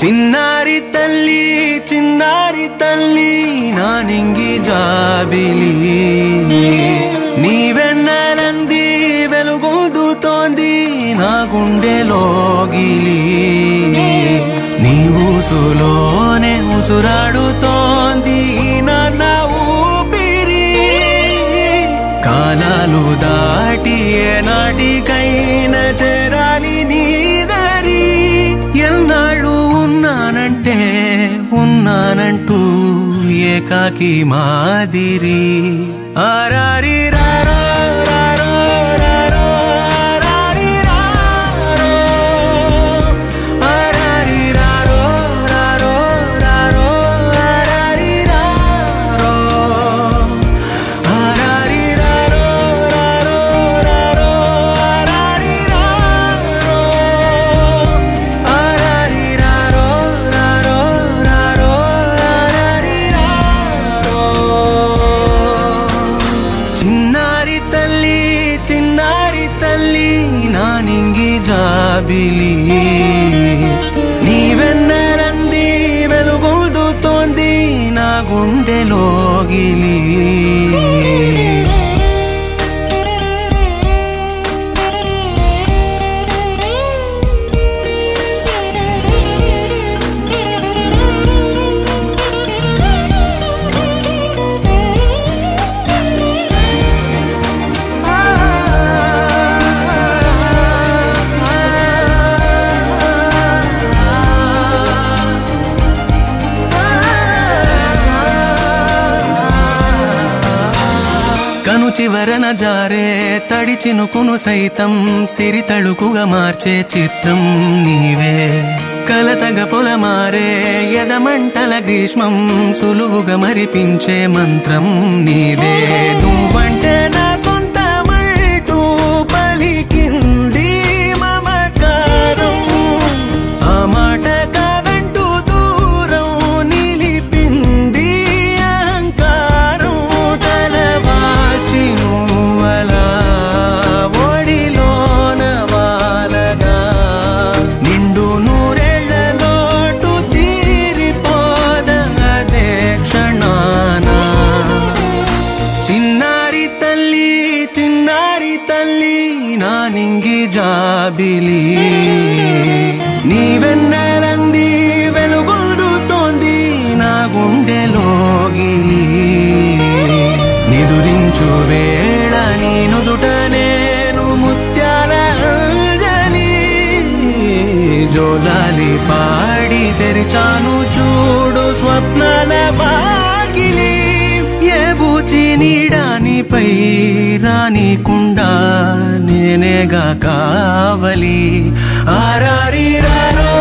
చిన్నారి తల్లి నానింగి జాబిలి నీవెన్నెలంది వెలుగొందుతోంది నా గుండెలోగిలి నీ ఊసులోనే ఉసురాడుతోంది నా ఊపిరి కాలాలు దాటి ఏనాటికైనా చేరాలి నీ దరి ఎన్నాళ్ళు ఉన్నానంటూ ఏకాకి మాదిరి ఆరారి రారో రారో రారో ఆరారి రారో ఆరారి రారో రారో రారో ఆరారి రారో ఆరారి రారో రారో రారో ఆరారి రారో ఆరారి రారో రారో రారో ఆరారి రారో చిన్నారి తల్లి నానింగి జాబిలి నీవెన్నెలంది వెలుగొందుతోంది నా గుండెలోగిలి కను చివరన జారే తడి చినుకును సైతం సిరి తళుకుగా మార్చే చిత్రం నీవే కలతగ పొలమారే ఎదమంటల గ్రీష్మం సులువుగా మరిపించే మంత్రం నీదే నువ్వంటే నా సొంతమంటూ పలికింది మమకారం ఆ మాట కాదంటూ దూరం నిలిపింది అహంకారం తలవాచి నువ్వలా ఒడిలోన వాలగా నిండు నూరేళ్ల లోటు తీరిపోదదే క్షణాన చిన్నారి తల్లి నానింగి జాబిలి నీవెన్నెలంది వెలుగొందుతోంది నా గుండెలోగిలి నిదురించు వేళ నీ నుదుట నేను ముత్యాల అంజలి జోలాలి పాడి తెరిచాను చూడు స్వప్నాల వాకిలి ఏ బూచి నీడానిపై రానికుండా నేనేగా కావలి ఆరారి రారో